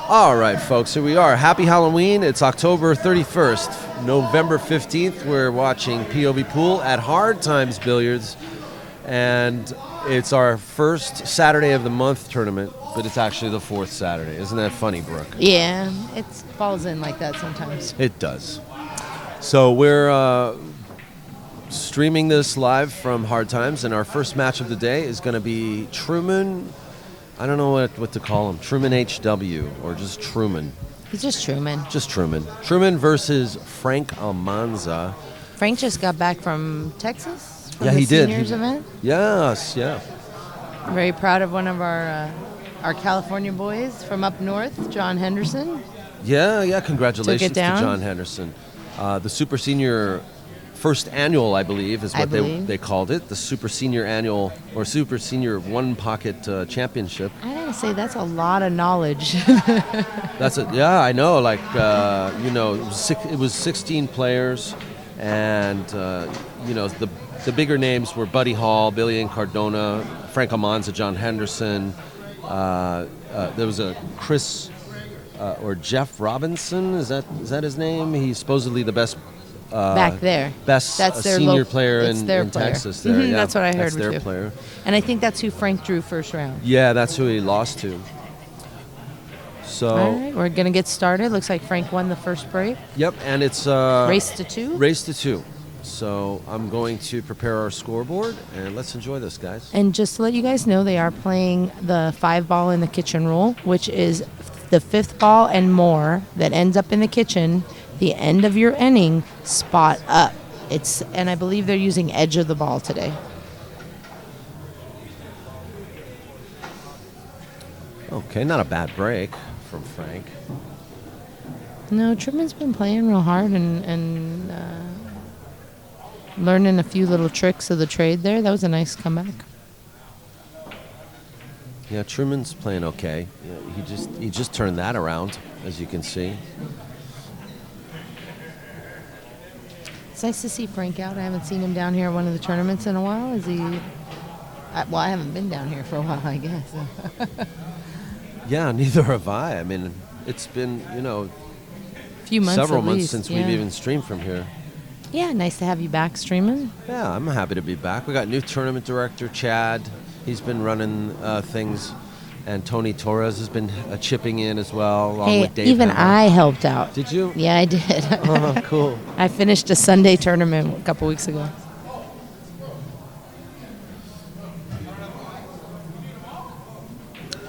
All right, folks, here we are. Happy Halloween. It's October 31st. November 15th, we're watching POVPOOL at Hard Times Billiards. And it's our first Saturday of the month tournament, but it's actually the fourth Saturday. Isn't that funny, Brooke? Yeah, it falls in like that sometimes. It does. So we're streaming this live from Hard Times, and our first match of the day is going to be Truman. I don't know what to call him. Truman HW or just Truman. He's just Truman. Just Truman. Truman versus Frank Almanza. Frank just got back from Texas. Yeah, he did. Seniors event. Yes, yeah. Very proud of one of our California boys from up north, John Henderson. Yeah. Congratulations to down. John Henderson. The Super Senior first annual, I believe, is what they called it. The Super Senior Annual or Super Senior One Pocket Championship. I gotta say, that's a lot of knowledge. Yeah, I know. Like, it was 16 players, and the bigger names were Buddy Hall, Billy and Cardona, Frank Almanza, John Henderson. There was a Chris or Jeff Robinson. Is that his name? He's supposedly the best back there. Best senior player in Texas. There, yeah, that's what I heard. That's their player. And I think that's who Frank drew first round. Yeah, that's who he lost to. So all right, we're gonna get started. Looks like Frank won the first break. Yep, and it's race to two. Race to two. So I'm going to prepare our scoreboard, and let's enjoy this, guys. And just to let you guys know, they are playing the 5-ball in the kitchen rule, which is the 5th ball and more that ends up in the kitchen, the end of your inning, spot up. And I believe they're using edge of the ball today. Okay, not a bad break from Frank. No, Truman's been playing real hard and learning a few little tricks of the trade there. That was a nice comeback. Yeah, Truman's playing okay. Yeah, he just turned that around, as you can see. It's nice to see Frank out. I haven't seen him down here at one of the tournaments in a while. Is he? Well, I haven't been down here for a while, I guess. Yeah, neither have I. I mean, it's been, few months, several at months least, since yeah. we've even streamed from here. Yeah, nice to have you back streaming. Yeah, I'm happy to be back. We got new tournament director, Chad. He's been running things. And Tony Torres has been chipping in as well, along with Dave. Even Hammer. I helped out. Did you? Yeah, I did. Oh, cool. I finished a Sunday tournament a couple weeks ago.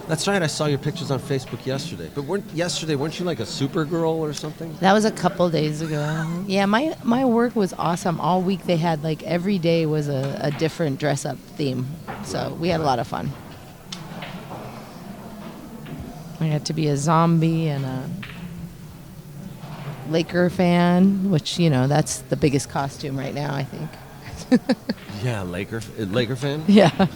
That's right. I saw your pictures on Facebook yesterday. But weren't you like a Supergirl or something? That was a couple days ago. Yeah, my work was awesome. All week they had, like, every day was a different dress-up theme. So we had a lot of fun. I had to be a zombie and a Laker fan, which, that's the biggest costume right now, I think. Yeah, Laker fan? Yeah.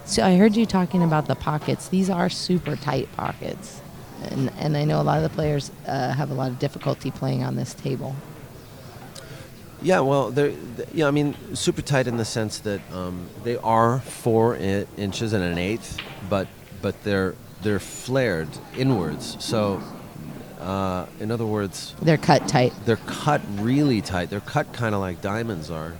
So I heard you talking about the pockets. These are super tight pockets. And I know a lot of the players have a lot of difficulty playing on this table. Yeah, well, I mean, super tight in the sense that they are 4 inches and an eighth, but they're flared inwards. So, in other words, they're cut tight. They're cut really tight. They're cut kind of like diamonds are.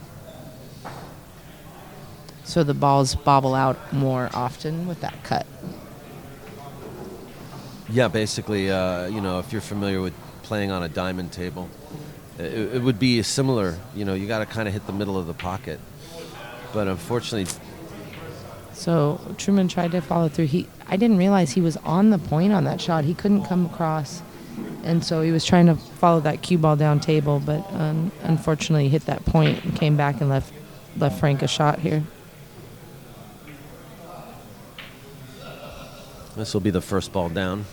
So the balls bobble out more often with that cut. Yeah, basically, if you're familiar with playing on a diamond table, it would be similar. You got to kind of hit the middle of the pocket. But unfortunately... So Truman tried to follow through. I didn't realize he was on the point on that shot. He couldn't come across. And so he was trying to follow that cue ball down table, but unfortunately he hit that point and came back and left Frank a shot here. This will be the first ball down.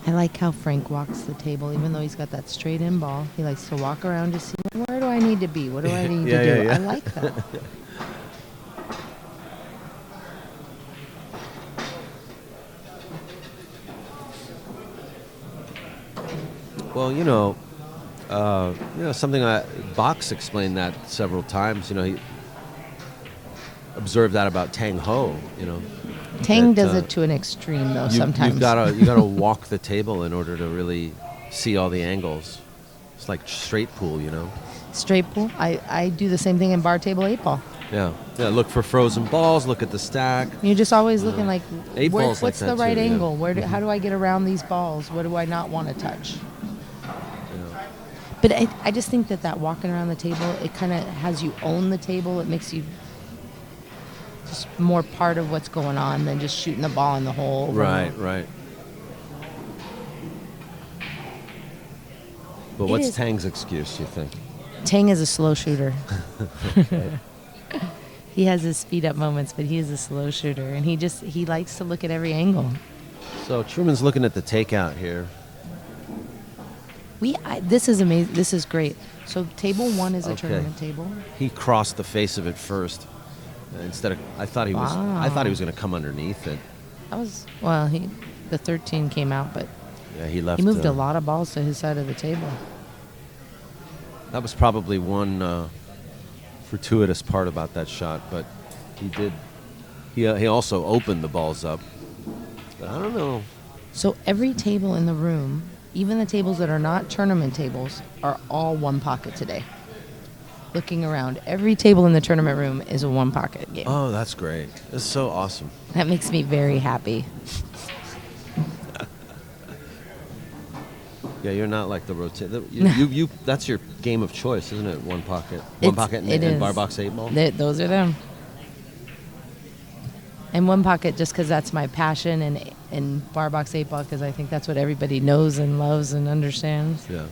I like how Frank walks the table, even though he's got that straight in ball. He likes to walk around to see, where do I need to be? What do I need to do? Yeah. I like that. Well, something Box explained that several times. He observed that about Tang Ho. Tang that, does it to an extreme, though. Sometimes you gotta walk the table in order to really see all the angles. It's like straight pool. Straight pool. I do the same thing in bar table 8-ball. Yeah. Look for frozen balls. Look at the stack. You're just always looking like, Eight balls what's like the that right too, yeah. angle? How do I get around these balls? What do I not want to touch? Yeah. But I just think that walking around the table, it kind of has you own the table. It makes you just more part of what's going on than just shooting the ball in the hole. Right. But what's is. Tang's excuse, you think? Tang is a slow shooter. He has his speed up moments, but he is a slow shooter, and he likes to look at every angle. So Truman's looking at the takeout here. This is amazing. This is great. So table 1 is a Okay. tournament table. He crossed the face of it first. Instead of, I thought he was going to come underneath it. The 13 came out, but Yeah, he left. he moved a lot of balls to his side of the table. That was probably one fortuitous part about that shot, but he did. He also opened the balls up. But I don't know. So every table in the room, even the tables that are not tournament tables, are all one pocket today. Looking around, every table in the tournament room is a one pocket game. Oh, that's great. That's so awesome. That makes me very happy. Yeah, you're not like the rotate. You that's your game of choice, isn't it? One pocket and bar box 8-ball. Those are them. And one pocket just because that's my passion, and bar box 8-ball because I think that's what everybody knows and loves and understands. Yeah.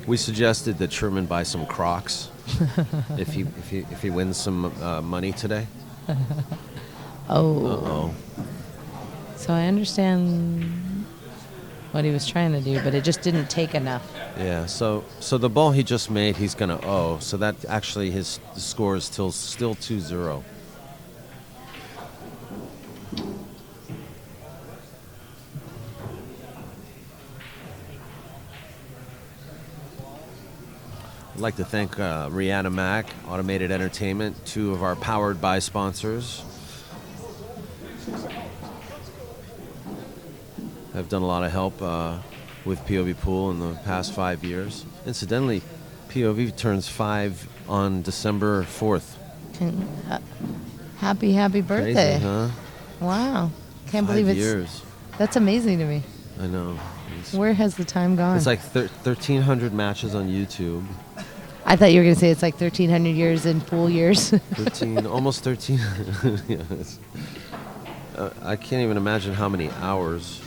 We suggested that Truman buy some Crocs if he wins some money today. Oh. Uh-oh. So I understand what he was trying to do, but it just didn't take enough. Yeah, so the ball he just made, he's going to owe. So that actually his score is still 2-0. I'd like to thank Rihanna Mac, Automated Entertainment, 2 of our Powered By sponsors. Have done a lot of help with POVPOOL in the past 5 years. Incidentally, POV turns 5 on December 4th. Happy birthday. Crazy, huh? Wow. Can't 5 believe years. That's amazing to me. I know. Where has the time gone? It's like 1,300 matches on YouTube. I thought you were going to say it's like 1,300 years in pool years. 13, almost 13. Yeah, I can't even imagine how many hours.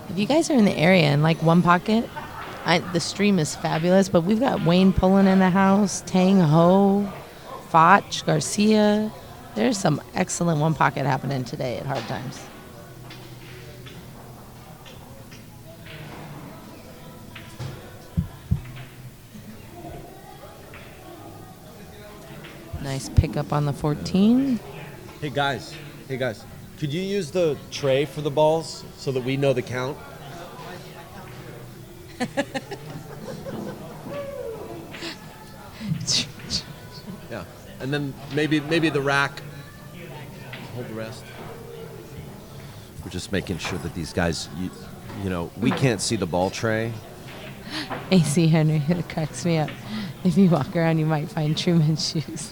If you guys are in the area and like One Pocket, the stream is fabulous, but we've got Wayne Pullen in the house, Tang Ho, Foch, Garcia. There's some excellent One Pocket happening today at Hard Times. Nice pickup on the 14. Hey guys, could you use the tray for the balls so that we know the count? Yeah, and then maybe the rack. Hold the rest. We're just making sure that these guys, we can't see the ball tray. AC Henry, it cracks me up. If you walk around, you might find Truman shoes.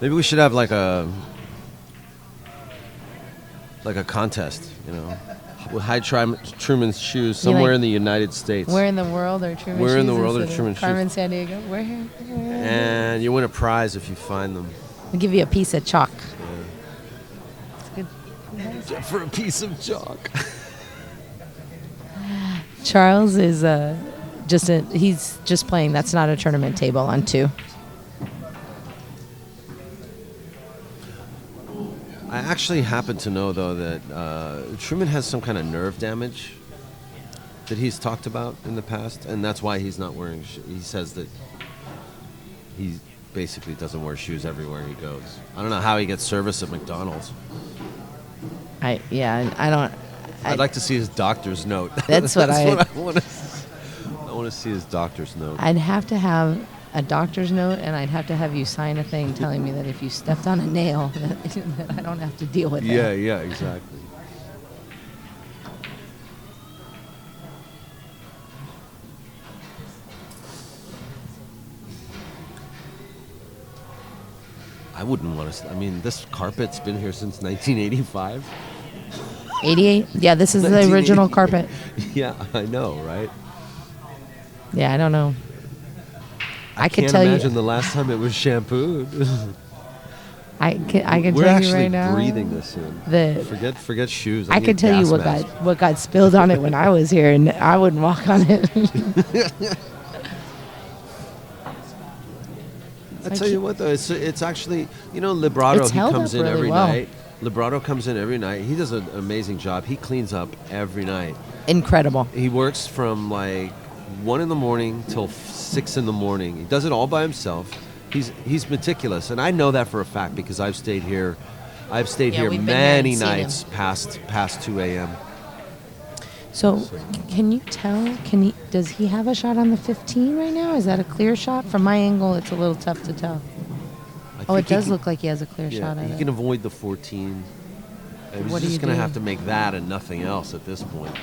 Maybe we should have like a contest, We'll hide Truman's shoes somewhere in the United States. Where in the world are Truman shoes? Where in the world are Truman shoes? Carmen San Diego. Where? And you win a prize if you find them. I'll give you a piece of chalk. Yeah. It's good. For a piece of chalk. Charles is he's just playing. That's not a tournament table on 2. I actually happen to know, though, that Truman has some kind of nerve damage. that he's talked about in the past, and that's why he's not wearing. He says that he basically doesn't wear shoes everywhere he goes. I don't know how he gets service at McDonald's. I don't. I'd like to see his doctor's note. That's what I want to. I want to see his doctor's note. I'd have to have a doctor's note, and I'd have to have you sign a thing telling me that if you stepped on a nail, that I don't have to deal with that. Yeah, exactly. I wouldn't want to. I mean, this carpet's been here since 1985. 88? Yeah, this is the original carpet. Yeah, I know, right? Yeah, I don't know. I could can't tell imagine you. the last time it was shampooed. I can We're tell you actually right now. breathing this in. Forget shoes. I could tell you what got spilled on it when I was here, and I wouldn't walk on it. I tell you what, though, it's actually, Librado. It's He held comes up in really every well. night. Librado comes in every night. He does an amazing job. He cleans up every night. Incredible. He works from like 1 in the morning till 6 in the morning. He does it all by himself. He's meticulous, and I know that for a fact because I've stayed here. I've stayed here we've been here many and seen nights past 2 a.m. So, can you tell? Does he have a shot on the 15 right now? Is that a clear shot? From my angle, it's a little tough to tell. Oh, it does look like he has a clear shot at he it. can avoid the 14. He's What do just you going to do? have to make that and nothing else at this point.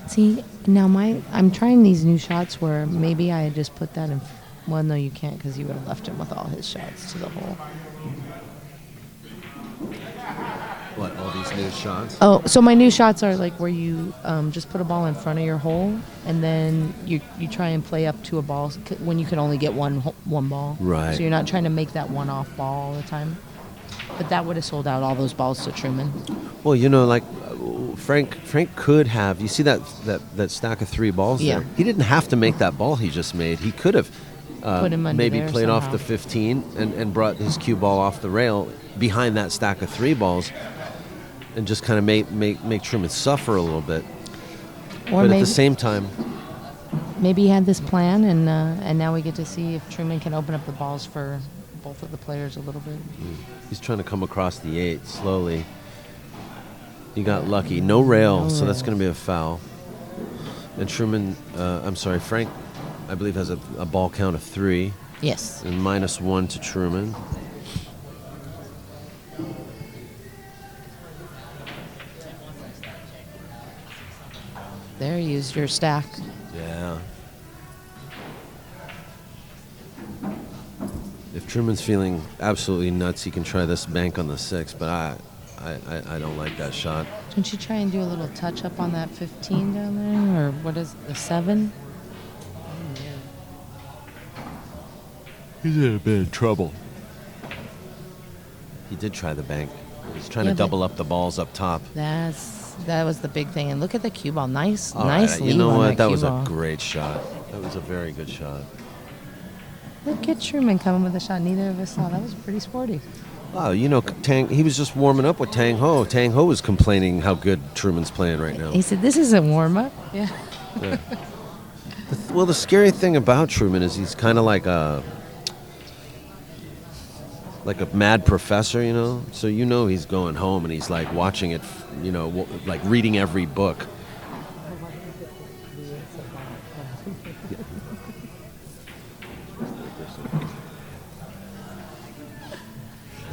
See, now I'm trying these new shots where maybe I just put that in. Well, no, you can't because you would have left him with all his shots to the hole. What, all these new shots? Oh, so my new shots are like where you just put a ball in front of your hole, and then you try and play up to a ball when you can only get one ball. Right. So you're not trying to make that one off ball all the time. But that would have sold out all those balls to Truman. Well, Frank could have. You see that stack of 3 balls Yeah. there? He didn't have to make that ball he just made. He could have Put him under maybe there played off somehow. the 15 and brought his cue ball off the rail behind that stack of 3 balls and just kind of make Truman suffer a little bit. Or But maybe, at the same time, maybe he had this plan, and now we get to see if Truman can open up the balls for both of the players a little bit. he's trying to come across the 8 slowly. He got lucky. No rail, so that's going to be a foul. And Frank, I believe, has a ball count of 3 Yes. and -1 to Truman. There, you used your stack. Yeah. If Truman's feeling absolutely nuts, he can try this bank on the 6, but I don't like that shot. Don't you try and do a little touch up on that 15 down there, or what is the 7? He's in a bit of trouble. He did try the bank. He's trying to but double up the balls up top. That was the big thing. And look at the cue ball. Nice All right, lead you know on what? That cue was ball. a great shot. That was a very good shot. Look at Truman coming with a shot neither of us saw. That was pretty sporty. Wow, he was just warming up with Tang Ho. Tang Ho was complaining how good Truman's playing right now. He said, "This isn't warm up." Yeah. Yeah. Well, the scary thing about Truman is he's kind of like a mad professor, So he's going home and he's like watching it, like reading every book.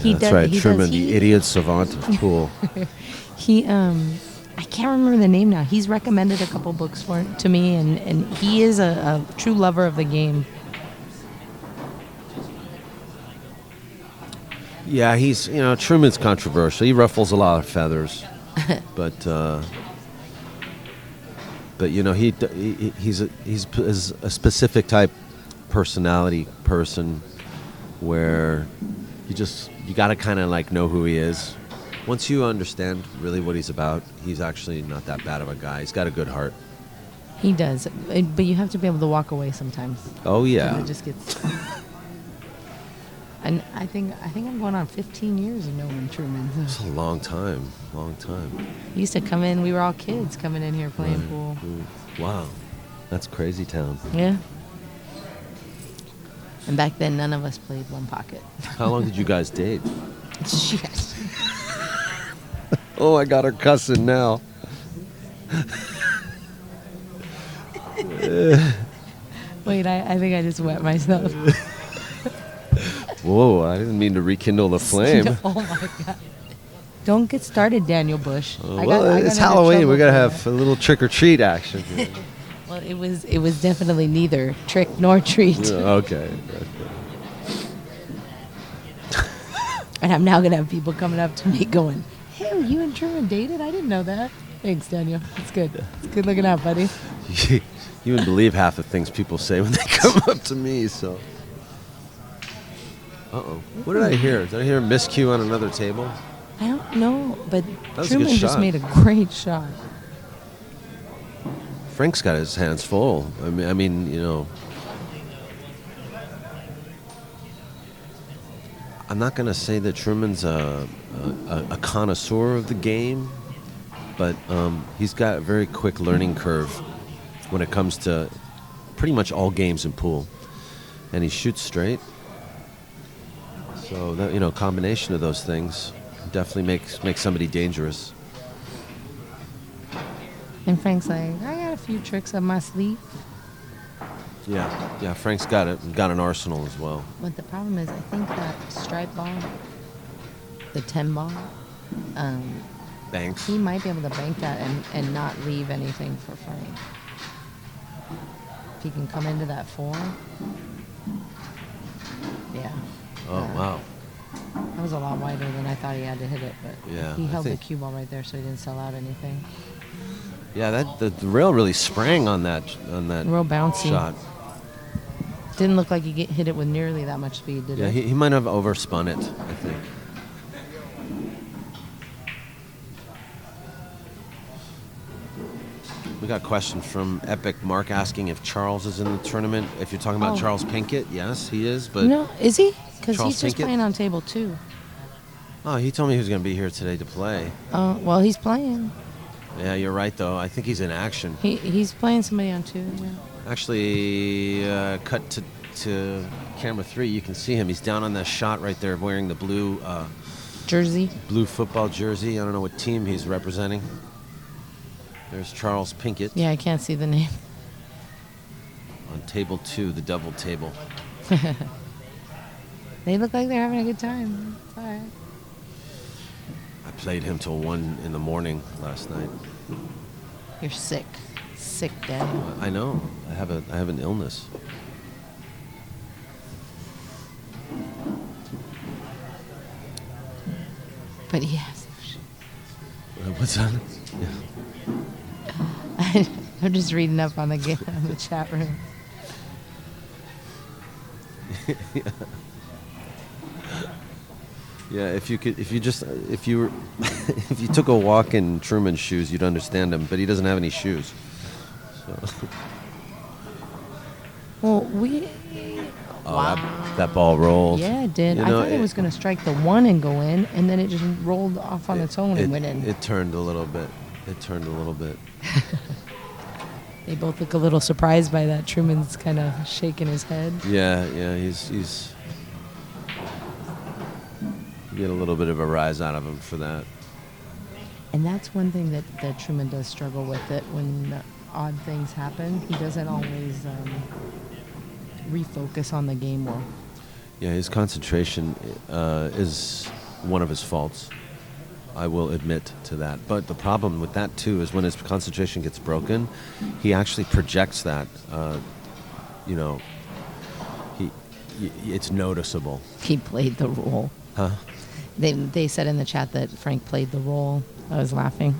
That's right, Truman, the idiot savant of pool. I can't remember the name now. He's recommended a couple books to me, and he is a true lover of the game. Yeah, Truman's controversial. He ruffles a lot of feathers, but he's a specific type personality person where you got to kind of like know who he is. Once you understand really what he's about, he's actually not that bad of a guy. He's got a good heart. He does, but you have to be able to walk away sometimes. Oh yeah. It just gets. And I think I'm going on 15 years of knowing Truman. So. It's a long time. He used to come in. We were all kids coming in here playing pool. Wow, that's crazy town. Yeah. And back then, none of us played one pocket. How long did you guys date? Shit. Oh, I got her cussing now. Wait, I think I just wet myself. Whoa, I didn't mean to rekindle the flame. Oh my God. Don't get started, Daniel Busch. It's Halloween. We're going to have a little trick-or-treat action here. Well, it was definitely neither trick nor treat. Okay. And I'm now going to have people coming up to me going, hey, you and Truman dated? I didn't know that. Thanks, Daniel. It's good. It's good looking out, buddy. You wouldn't believe half the things people say when they come up to me, so. Uh-oh. What did I hear? Did I hear a miscue on another table? I don't know, but was a good Truman just shot. made a great shot. Frank's got his hands full. I mean, you know. I'm not going to say that Truman's a connoisseur of the game, but he's got a very quick learning curve when it comes to pretty much all games in pool. And he shoots straight. So, that, you know, combination of those things definitely makes somebody dangerous. And Frank's like, I got a few tricks up my sleeve. Yeah, Frank's got an arsenal as well. But the problem is, I think that stripe ball, the 10 ball, Banks. he might be able to bank that and not leave anything for Frank. If he can come into that 4. Yeah. Oh, wow. That was a lot wider than I thought he had to hit it, but Yeah, he I held the think- cue ball right there so he didn't sell out anything. Yeah, the rail really sprang on that Real bouncy. shot. Didn't look like he hit it with nearly that much speed, did Yeah, it? he might have overspun it, I think. We got a question from Epic Mark asking if Charles is in the tournament. If you're talking about Oh. Charles Pinkett, yes, he is. But No, is he? Because Charles he's just Pinkett? playing on table 2. oh, he told me he was going to be here today to play. Well, he's playing. Yeah, you're right though. I think he's in action. He's playing somebody on 2, yeah. Actually, cut to camera 3. You can see him. He's down on that shot right there, wearing the blue Jersey. football jersey. I don't know what team he's representing. There's Charles Pinkett Yeah, I can't see the name. on table 2, the double table. They look like they're having a good time. It's all right. I played him till 1 in the morning last night. You're sick. Sick, Daniel. I know. I have an illness. But yes. What's that? Yeah. I'm just reading up on the chat room. Yeah, if you took a walk in Truman's shoes, you'd understand him. But he doesn't have any shoes. So. Well, That ball rolled. Yeah, it did. You I know, thought it was going to strike the 1 and go in, and then it just rolled off on its own and went in. It turned a little bit. They both look a little surprised by that. Truman's kind of shaking his head. Yeah, he's you get a little bit of a rise out of him for that. And that's one thing that Truman does struggle with, that when odd things happen, he doesn't always refocus on the game well. Yeah, his concentration is one of his faults. I will admit to that. But the problem with that, too, is when his concentration gets broken, he actually projects that. It's noticeable. He played the role. Huh? They said in the chat that Frank played the role. I was laughing.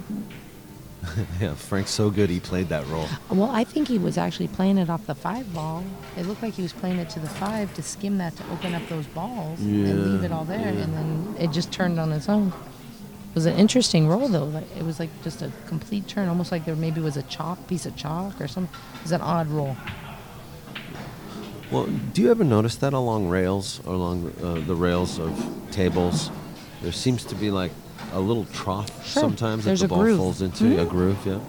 Yeah, Frank's so good he played that role. Well, I think he was actually playing it off the 5 ball. It looked like he was playing it to the 5 to skim that, to open up those balls and leave it all there, and then it just turned on its own. It was an interesting roll, though. Like, it was like just a complete turn, almost like there maybe was a piece of chalk or something. It was an odd roll. Well, do you ever notice that along rails, or along the rails of tables, there seems to be like a little trough Sure. sometimes There's that the a ball groove. falls into, a groove, yeah?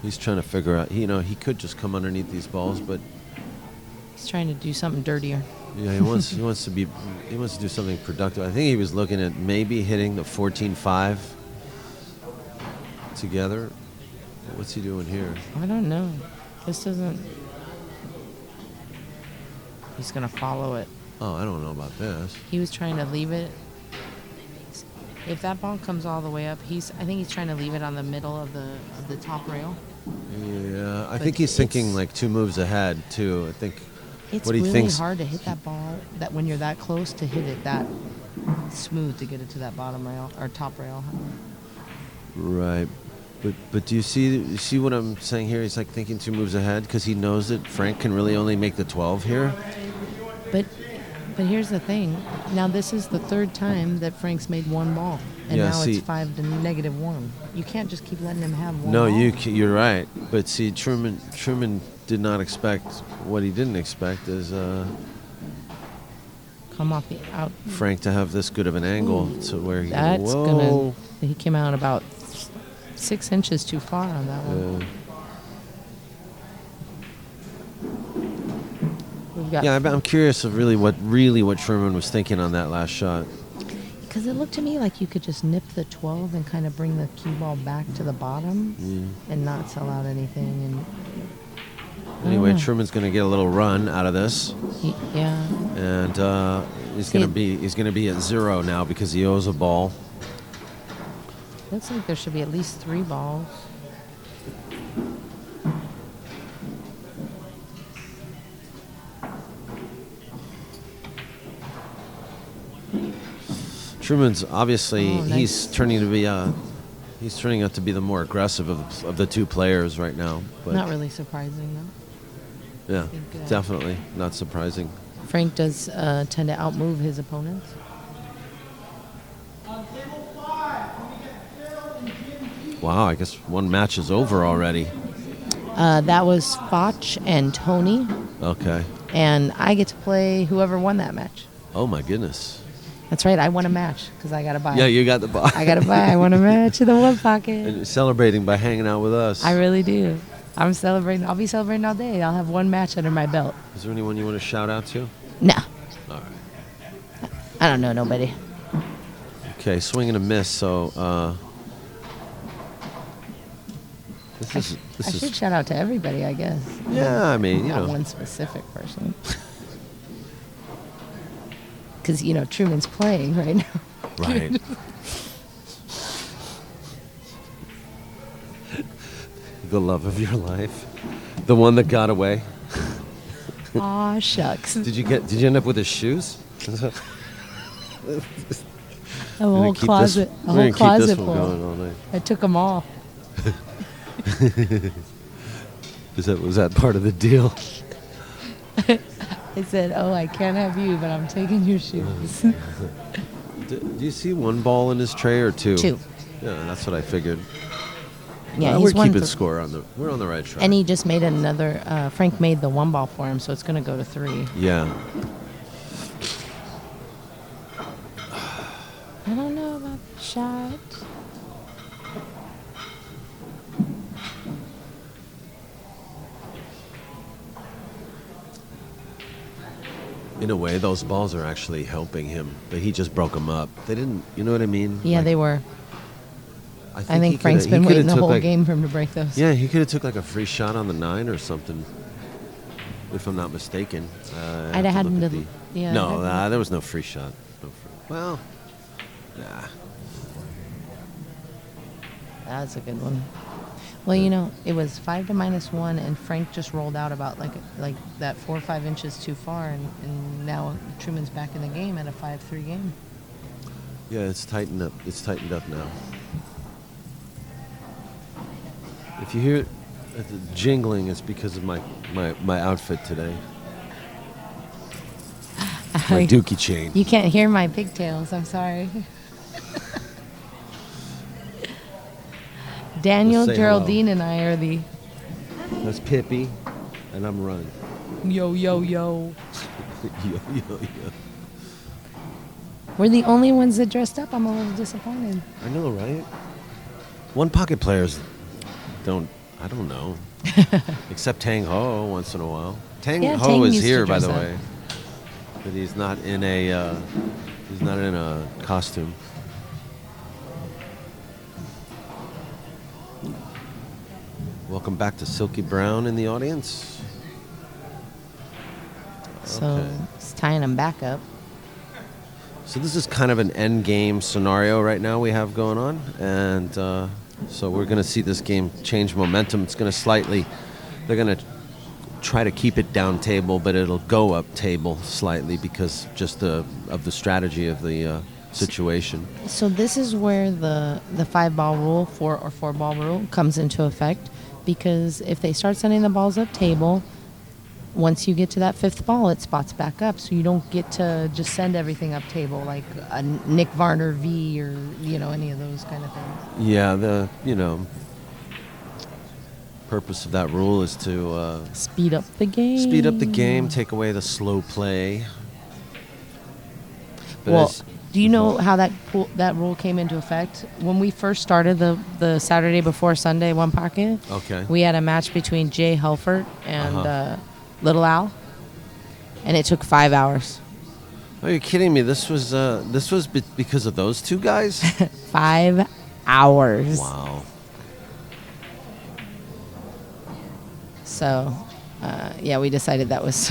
He's trying to figure out, he could just come underneath these balls, but He's trying to do something dirtier. yeah, he wants to do something productive. I think he was looking at maybe hitting the 14-5 together. What's he doing here? I don't know. This doesn't. He's gonna follow it. Oh, I don't know about this. He was trying to leave it. If that ball comes all the way up, I think he's trying to leave it on the middle of the top rail. Yeah, I But think he's thinking it's- like 2 moves ahead too. I think It's what he really thinks. hard to hit that ball. That when you're that close to hit it that smooth to get it to that bottom rail or top rail. Right. But do you see what I'm saying here? He's like thinking 2 moves ahead because he knows that Frank can really only make the 12 here. But here's the thing. Now this is the third time that Frank's made one ball, and Yeah, now see- it's 5 to -1. You can't just keep letting him have one. No, ball. you're right. But see, Truman did not expect what he didn't expect is Come off the out. Frank to have this good of an angle to where he That's whoa. gonna. He came out about 6 inches too far on that one. We've got. Yeah, I'm curious of really what Truman was thinking on that last shot. Because it looked to me like you could just nip the 12 and kind of bring the cue ball back to the bottom and not sell out anything. And Anyway, know. Truman's going to get a little run out of this, yeah, and he's going to be at 0 now because he owes a ball. looks like there should be at least 3 balls. Truman's obviously Oh, nice. he's turning out to be the more aggressive of the 2 players right now. But Not really surprising though. yeah, think, definitely not surprising. Frank does tend to outmove his opponents. Wow, I guess one match is over already. That was Foch and Tony, Okay. and I get to play whoever won that match. Oh my goodness. That's right, I won a match because I got to buy. Yeah, you got the ball. I got to buy. I won a match in the one pocket. And you're celebrating by hanging out with us. I really do. I'm celebrating. I'll be celebrating all day. I'll have one match under my belt. Is there anyone you want to shout out to? No, All right. I don't know nobody. Okay, swing and a miss. So I this should is shout out to everybody, I guess. yeah. I mean, you Not know, one specific person. Because, Truman's playing right now. right. The love of your life, the one that got away. Aw, shucks. Did you end up with his shoes? A whole keep closet. this, A we're whole gonna keep closet this one full. going all night. I took them all. Was that part of the deal? I said, "Oh, I can't have you, but I'm taking your shoes." Do you see one ball in his tray or 2? 2. Yeah, that's what I figured. Yeah, we're he's won. keeping score we're on the right track. And he just made another. Frank made the 1 ball for him, so it's going to go to 3. Yeah. I don't know about the shot. In a way, those balls are actually helping him, but he just broke them up. They didn't, you know what I mean? Yeah, Like, they were. I he think coulda- Frank's he been coulda waiting the took, whole like- game for him to break those. Yeah, he could have took like a free shot on the 9 or something, if I'm not mistaken. I'd have had him to. Yeah. No, I'd have- there was no free shot. Well, yeah. That's a good one. Well, it was 5 to -1, and Frank just rolled out about like that 4 or 5 inches too far, and now Truman's back in the game at a 5-3 game. Yeah, it's tightened up. It's tightened up now. If you hear the jingling, it's because of my outfit today. My dookie chain. You can't hear my pigtails. I'm sorry. Daniel, Let's say Geraldine, and I are the That's Pippi, and I'm running. yo. yo, yo, yo. We're the only ones that dressed up. I'm a little disappointed. I know, right? One pocket players don't. I don't know. Except Tang Ho once in a while. Tang Yeah, Ho Tang is used to here, by dress the up. way, but he's not in a. He's not in a costume. Welcome back to Silky Brown in the audience. So Okay. it's tying them back up. So this is kind of an end game scenario right now we have going on, and so we're going to see this game change momentum. It's going to slightly, they're going to try to keep it down table, but it'll go up table slightly because just of the strategy of the situation. So this is where the 5-ball rule, 4-ball rule comes into effect, because if they start sending the balls up table, once you get to that 5th ball, it spots back up. So you don't get to just send everything up table like a Nick Varner V or, any of those kind of things. Yeah, purpose of that rule is to Speed up the game. speed up the game, take away the slow play. But Well, as- do you know how that rule came into effect? When we first started the Saturday before Sunday one pocket, Okay. we had a match between Jay Helfert and Little Al, and it took 5 hours. Are you kidding me? This was because of those two guys? 5 hours. Wow. So, we decided that was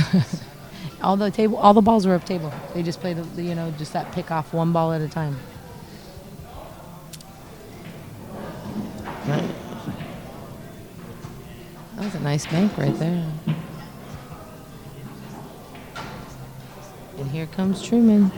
all the balls were up table. They just played, just that pick off one ball at a time. Right. That was a nice bank right there. And here comes Truman.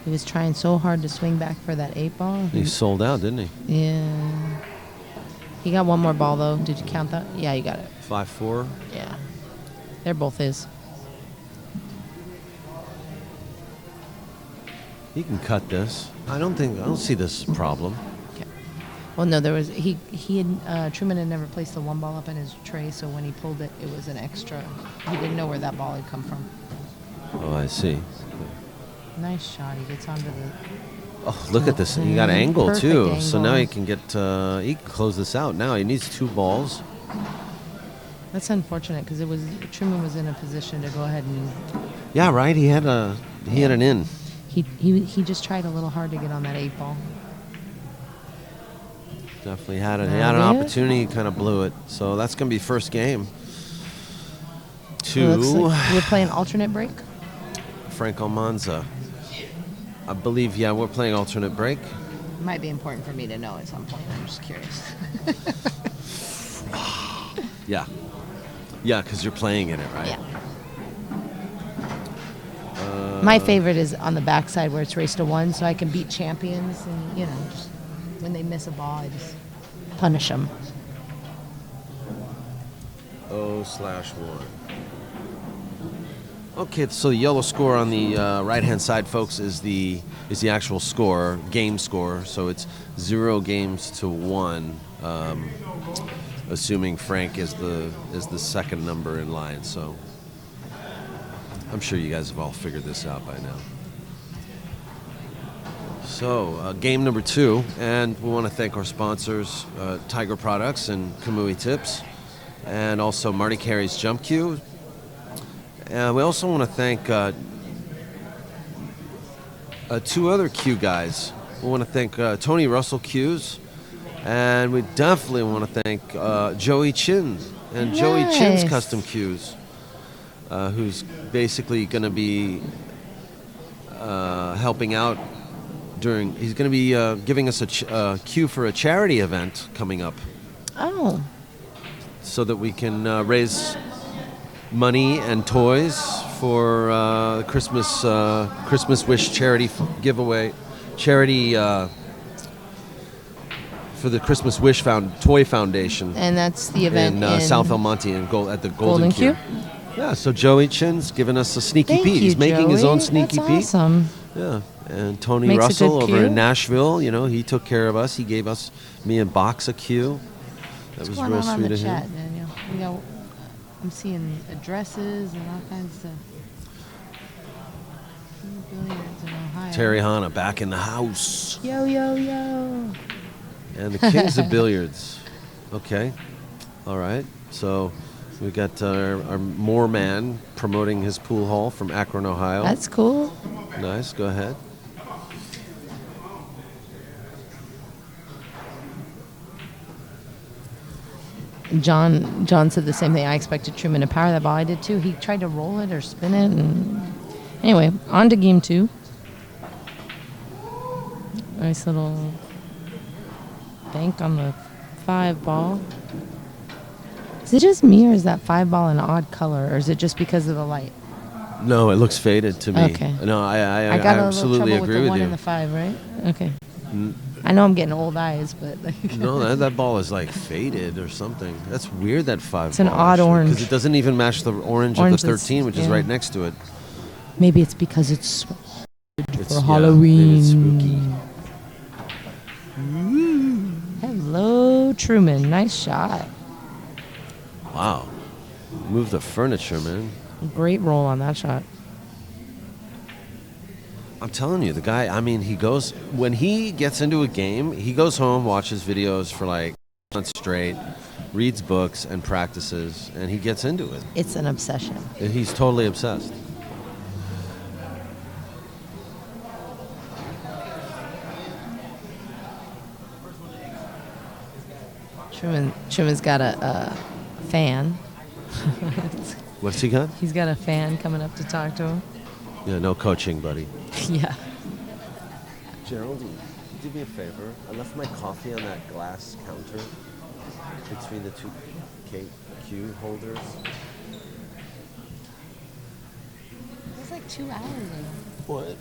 He was trying so hard to swing back for that 8-ball. He sold out, didn't he? Yeah. He got one more ball, though. Did you count that? Yeah, you got it. 5-4. Yeah. They're both his. He can cut this. I don't see this problem. Okay. Well, no, Truman had never placed the one ball up in his tray, so when he pulled it, it was an extra. He didn't know where that ball had come from. Oh, I see. Nice shot. He gets onto the. Oh, look at this. He got angle Perfect too. So now angle. he can he can close this out. Now he needs 2 balls. That's unfortunate because Truman was in a position to go ahead and. Yeah, right. He had an in. He just tried a little hard to get on that 8-ball. Definitely had an That it? opportunity. He kind of blew it. So that's gonna be first game. It looks 2. like we're playing alternate break. Frank Almanza. I believe, yeah, we're playing alternate break. Might be important for me to know at some point. I'm just curious. Yeah. Yeah, because you're playing in it, right? Yeah. My favorite is on the backside where it's race to 1, so I can beat champions and, just when they miss a ball, I just punish them. 0/1. Okay, so the yellow score on the right-hand side, folks, is the actual score, game score. So it's 0 games to 1, assuming Frank is the second number in line. So I'm sure you guys have all figured this out by now. So game number 2, and we want to thank our sponsors, Tiger Products and Kamui Tips, and also Marty Carey's Jump Cue. We also want to thank 2 other Q guys. We want to thank Tony Russell Q's, and we definitely want to thank Joey Chin and Joey Chin's Nice. Custom Q's, who's basically going to be helping out he's going to be giving us a cue for a charity event coming up Oh, so that we can raise money and toys for Christmas Wish charity giveaway, charity for the Christmas Wish Toy Foundation And that's the event in South El Monte at the Golden Q. Yeah, so Joey Chin's giving us a sneaky Thank peek. you, He's making his Joey. own sneaky That's peek. Awesome. Yeah, and Tony Makes a Russell good over cue. in Nashville, he took care of us. He gave me and Box a cue. That was real sweet of him. Chat, Daniel? I'm seeing addresses and all kinds of stuff. Billiards in Ohio. Terry Hanna back in the house. Yo, yo, yo. And the Kings of Billiards. Okay. All right. So we got our Moore man promoting his pool hall from Akron, Ohio. That's cool. Nice. Go ahead. John said the same thing. I expected Truman to power that ball. I did too. He tried to roll it or spin it. And anyway, on to game 2. Nice little bank on the 5 ball. Is it just me, or is that 5 ball an odd color, or is it just because of the light? No, it looks faded to me. Okay. No, I got a little absolutely trouble agree with the with 1 you. and the 5, right? Okay. I know I'm getting old eyes, but No, that ball is like faded or something. That's weird, that 5 It's an ball, odd actually, orange. because it doesn't even match the orange Orange of the is- 13, which is yeah. right next to it. maybe it's because it's It's, for yeah, Halloween. maybe it's spooky. Hello, Truman. Nice shot. Wow. Move the furniture, man. Great roll on that shot. I'm telling you, the guy, when he gets into a game, he goes home, watches videos for like months straight, reads books and practices, and he gets into it. It's an obsession. And he's totally obsessed. Truman's got a fan. What's he got? He's got a fan coming up to talk to him. Yeah, no coaching, buddy. Yeah. Geraldine, do me a favor. I left my coffee on that glass counter between the two cue holders. It was like 2 hours ago. What?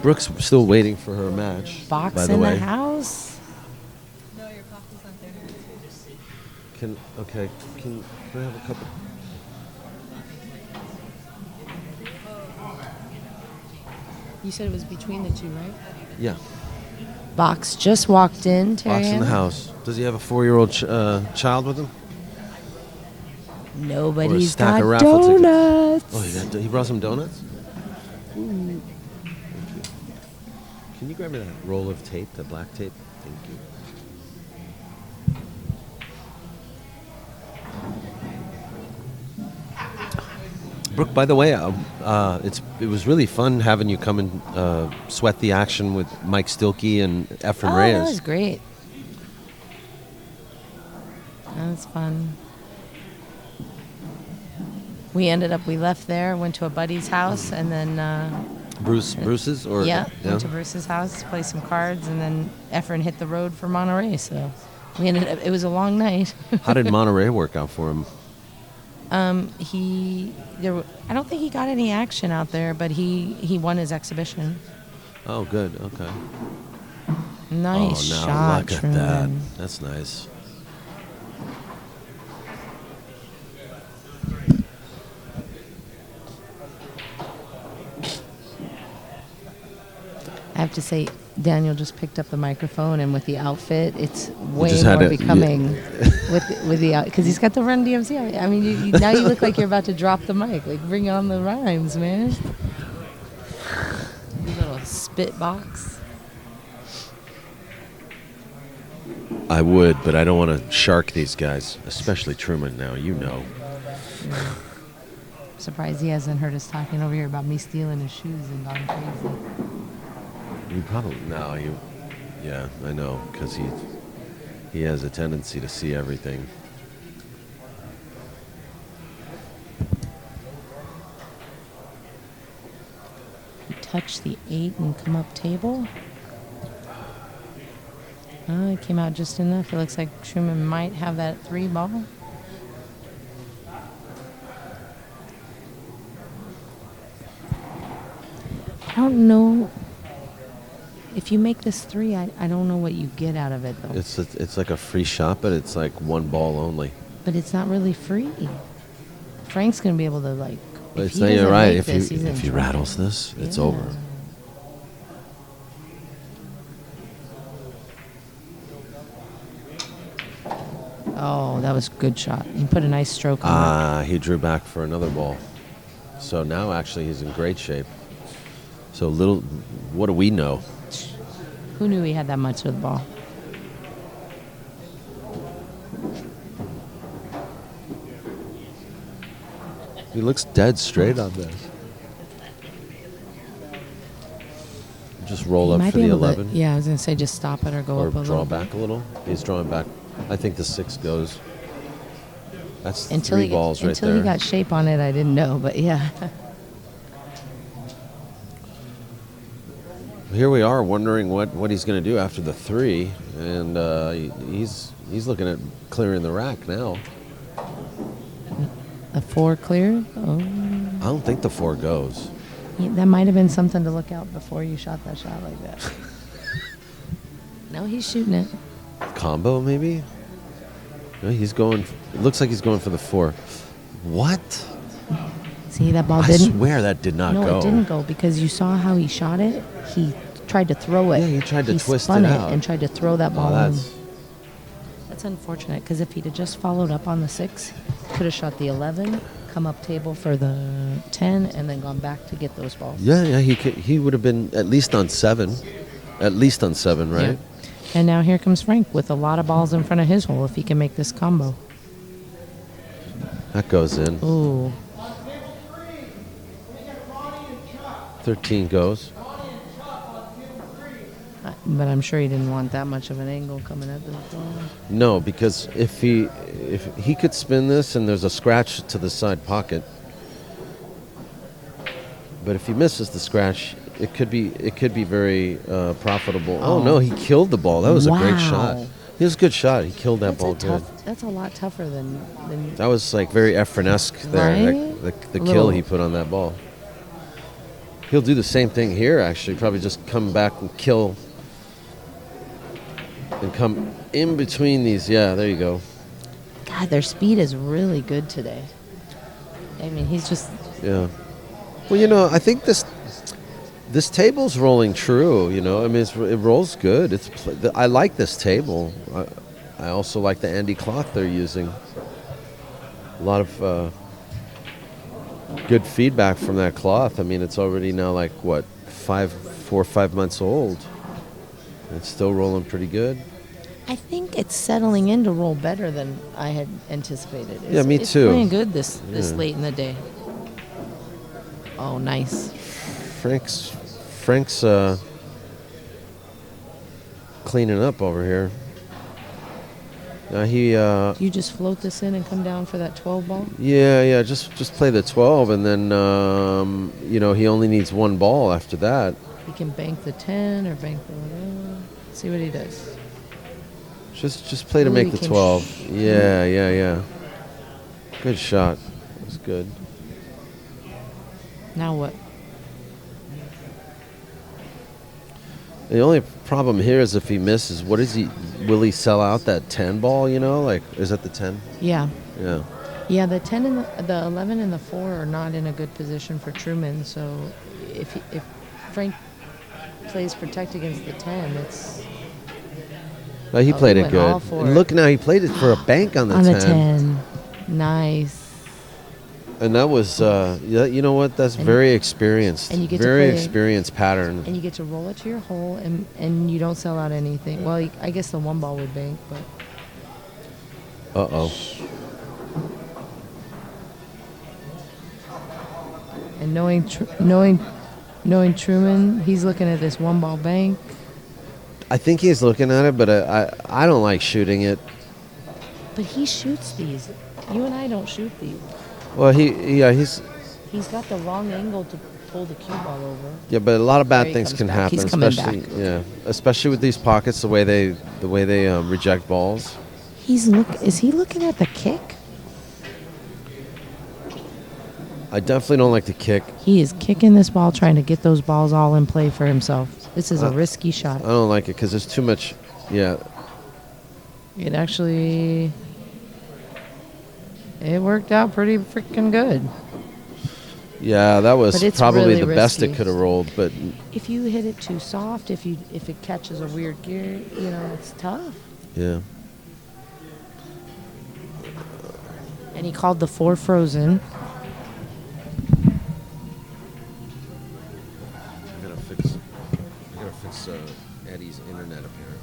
Brooke's still waiting for her match. Box by the in way. the house. No, your coffee's not there. Can I have a cup of... You said it was between the two, right? Yeah. Box just walked in, Terry. Box in the house. Does he have a 4-year-old child with him? Nobody's stack got of raffle tickets. donuts. Oh, he brought some donuts? Thank you. Can you grab me that roll of tape, the black tape? Thank you. Brooke, by the way, it was really fun having you come and sweat the action with Mike Stilkey and Efren Reyes. That was great. That was fun. We left there, went to a buddy's house, and then Bruce's? went to Bruce's house, played some cards, and then Efren hit the road for Monterey. So we it was a long night. How did Monterey work out for him? I don't think he got any action out there, but he won his exhibition. Oh, good. Okay. Nice now shot, look at Truman. that. That's nice. I have to say, Daniel just picked up the microphone, and with the outfit, it's way just had more to- becoming with the because he's got the Run DMC. I mean, now you look like you're about to drop the mic. Like, bring on the rhymes, man. You little spit box. I would, but I don't want to shark these guys, especially Truman now, you know. Surprised he hasn't heard us talking over here about me stealing his shoes and gone crazy. You probably, yeah, I know, because he has a tendency to see everything. Touch the 8 and come up table. Oh, it came out just enough. It looks like Truman might have that 3 ball. don't know. If you make this 3, I don't know what you get out of it, though. It's like a free shot, but it's like one ball only. But it's not really free. Frank's going to be able to, like... But if it's he not doesn't you're right. make this, he's in If he trouble. rattles this, it's Yeah. over. Oh, that was a good shot. He put a nice stroke on it. He drew back for another ball. So now actually he's in great shape. So little, what do we know? Who knew he had that much of the ball? He looks dead straight on this. Just roll He up might for be the able to- 11 yeah, I was going to say just stop it or go or up a draw little. back a little. He's drawing back. I think the 6 goes. That's Until 3 he, balls right until there. he got shape on it, I didn't know, but yeah. Here we are wondering what he's going to do after the 3, and he's looking at clearing the rack now. A 4 cleared? Oh. I don't think the 4 goes. Yeah, that might have been something to look out before you shot that shot like that. No, he's shooting it. Combo maybe? No, he's going. It looks like he's going for the 4. What? See, that ball I didn't. swear that did not no, go. it didn't go because you saw how he shot it. He tried to throw it. Yeah, he tried to twist spun it out. and tried to throw that Oh, ball in. that's unfortunate because if he'd have just followed up on the 6, could have shot the 11, come up table for the 10, and then gone back to get those balls. yeah. He would have been at least on 7, right? Yeah. And now here comes Frank with a lot of balls in front of his hole if he can make this combo. That goes in. Ooh. 13 goes. But I'm sure he didn't want that much of an angle coming at this ball. No, because if he could spin this and there's a scratch to the side pocket, but if he misses the scratch, it could be very profitable. Oh no, he killed the ball. That was a great shot. Wow. It was a good shot. He killed that ball good. That's a lot tougher than That was like very Efren-esque there. Right? The kill Little- he put on that ball. He'll do the same thing here. Actually, probably just come back and kill. And come in between these. Yeah, there you go. God, their speed is really good today. I mean, he's just Yeah. Well, I think this table's rolling true. I mean, it rolls good. I like this table. I also like the Andy cloth they're using. A lot of good feedback from that cloth. I mean, it's already now like 4 or 5 months old. It's still rolling pretty good. I think it's settling in to roll better than I had anticipated. Yeah, me it's too. It's playing good this Yeah. late in the day. Oh, nice. Frank's cleaning up over here. You just float this in and come down for that 12 ball? Yeah. Just play the 12, and then he only needs 1 ball after that. He can bank the 10 or bank the whatever. See what he does. Just play to Ooh, make he the can 12. sh- Yeah. Good shot. That was good. Now what? The only problem here is if he misses, will he sell out that 10 ball, Like, is that the 10? Yeah. Yeah. Yeah, the 10 and the 11 and the 4 are not in a good position for Truman. So if Frank plays protect against the 10, it's Well, he Oh, played he it went good. all for And it. look now, he played it for a bank on the on 10. the 10. Nice. And that was, you know what? That's And- very experienced. and you get to very play- experienced pattern. And you get to roll it to your hole, and you don't sell out anything. Well, I guess the 1 ball would bank, but Uh-oh. and knowing Truman, he's looking at this 1 ball bank. I think he's looking at it, but I don't like shooting it. But he shoots these. You and I don't shoot these. Well, he's He's got the wrong angle to pull the cue ball over. yeah, but a lot of There bad he things comes can back. happen, He's coming especially especially with these pockets, the way they reject balls. Is he looking at the kick? I definitely don't like to kick. He is kicking this ball, trying to get those balls all in play for himself. This is a risky shot. I don't like it because there's too much. Yeah. It actually, it worked out pretty freaking good. Yeah, that was But it's probably really the best it risky. could have rolled. But If you hit it too soft, if it catches a weird gear, it's tough. yeah. And he called the 4 frozen. I gotta fix Eddie's internet apparently.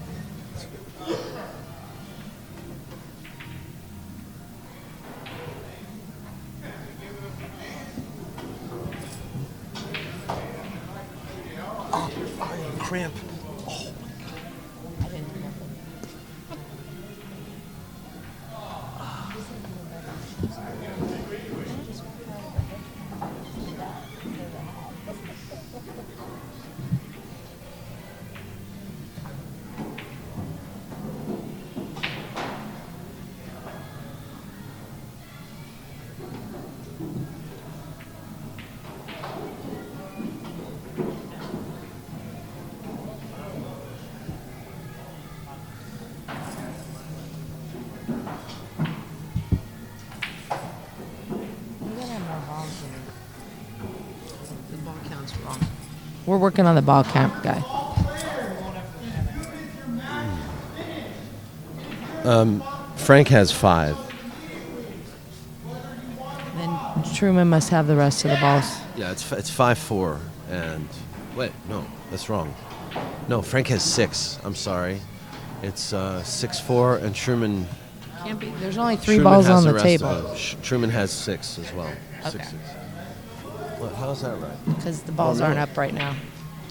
Oh, cramp. The ball count's wrong. We're working on the ball count, guy. Frank has 5. Then Truman must have the rest of the balls. Yeah, it's 5-4, and wait, no, that's wrong. No, Frank has 6. I'm sorry, it's 6-4, and Truman. Can't be. There's only 3 Truman balls has on the rest table. of it. Truman has 6 as well. Okay. 6. What, how's that right? Because the balls Oh, no. aren't up right now.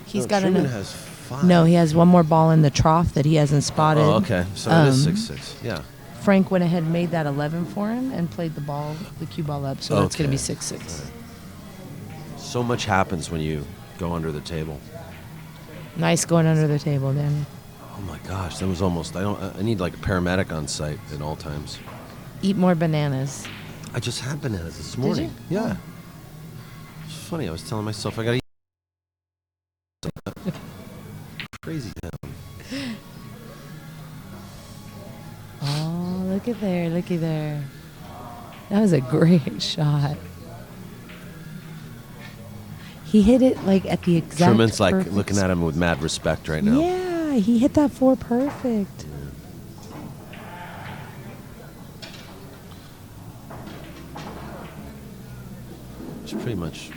He's No, got Truman enough. has 5. No, he has one more ball in the trough that he hasn't spotted. Oh, okay. So it is 6-6. Yeah. Frank went ahead and made that 11 for him and played the cue ball up. So it's going to be 6-6. So much happens when you go under the table. Nice going under the table, Daniel. Oh my gosh, that was almost. I need like a paramedic on site at all times. Eat more bananas. I just had bananas this morning. you? Yeah. It's funny. I was telling myself I gotta eat. Crazy town. Oh, look at there. Looky there. That was a great shot. He hit it like at the exact Truman's like perfect looking at him with mad respect right now. Yeah, he hit that 4 perfect. It's pretty much.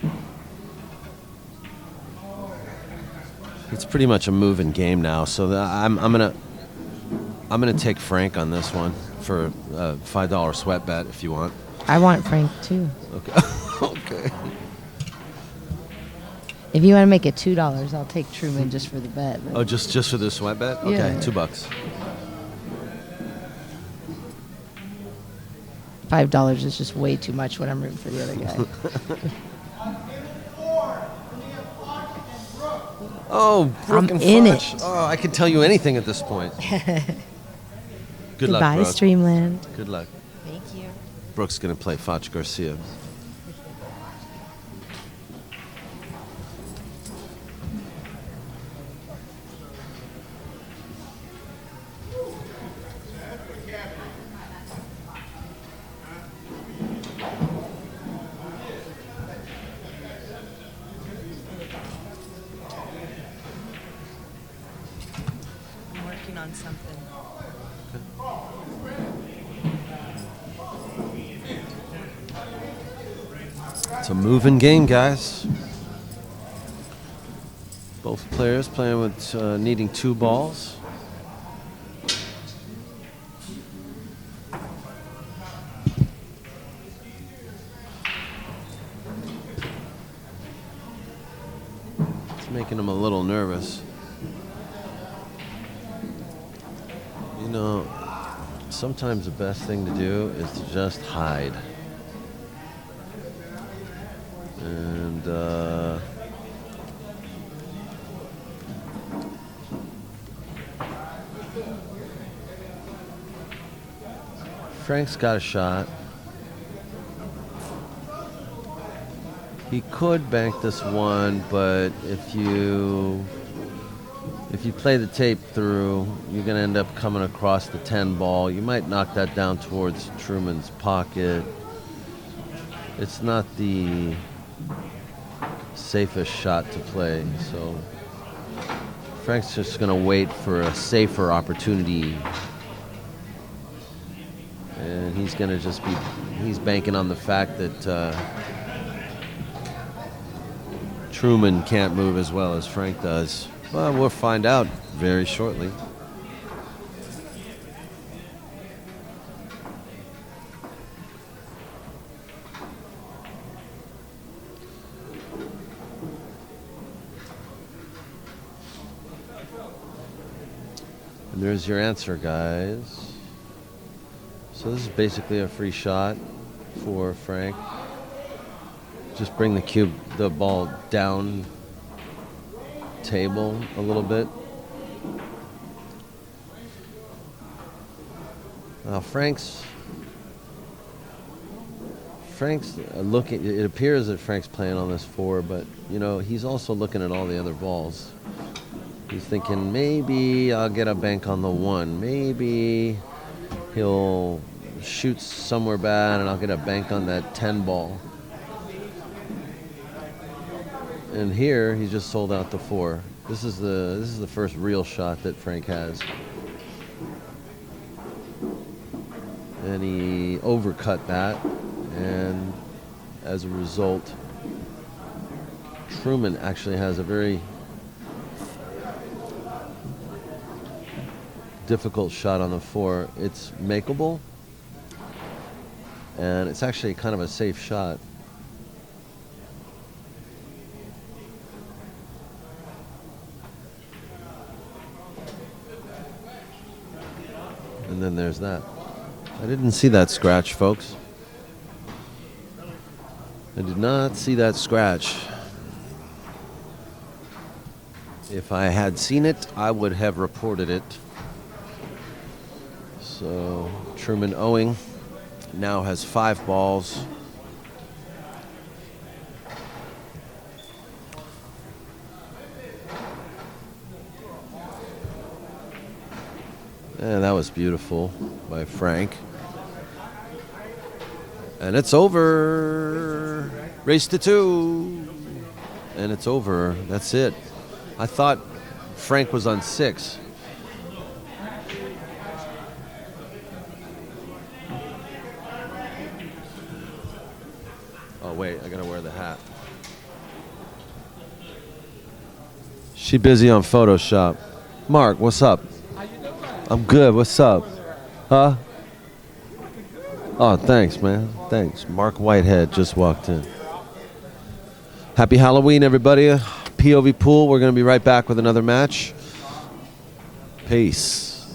It's pretty much a moving game now. So I'm gonna take Frank on this one for a $5 sweat bet if you want. I want Frank too. Okay. Okay. If you want to make it $2, I'll take Truman just for the bet. Oh, just for the sweat bet? Okay, Yeah. $2. $5 is just way too much when I'm rooting for the other guy. Oh, Brook and in Fudge. it. Oh, I can tell you anything at this point. Good luck, Goodbye, Brooke. Streamland. Good luck. Thank you. Brooke's gonna play Fudge Garcia. I'm working on something. It's a moving game, guys. Both players playing with needing 2 balls. It's making them a little nervous. You know, sometimes the best thing to do is to just hide. And Frank's got a shot. He could bank this one, but if you play the tape through, you're going to end up coming across the 10 ball. You might knock that down towards Truman's pocket. It's not the safest shot to play, so Frank's just going to wait for a safer opportunity. And he's going to just he's banking on the fact that Truman can't move as well as Frank does. Well, we'll find out very shortly. And there's your answer, guys. So this is basically a free shot for Frank. Just bring the ball down table a little bit. Now Frank's looking. It appears that Frank's playing on this 4, but he's also looking at all the other balls. He's thinking maybe I'll get a bank on the 1. Maybe he'll shoot somewhere bad and I'll get a bank on that 10 ball. And here he just sold out the 4. This is the first real shot that Frank has. And he overcut that, and as a result, Truman actually has a very difficult shot on the 4. It's makeable, and it's actually kind of a safe shot. And then there's that. I didn't see that scratch, folks. I did not see that scratch. If I had seen it, I would have reported it. So Truman owing now has 5 balls. And that was beautiful by Frank. And it's over. Race to 2. And it's over. That's it. I thought Frank was on 6. Oh, wait. I got to wear the hat. She busy on Photoshop. Mark, what's up? I'm good. What's up? Huh? Oh, thanks, man. Thanks. Mark Whitehead just walked in. Happy Halloween, everybody. POVPOOL. We're going to be right back with another match. Peace.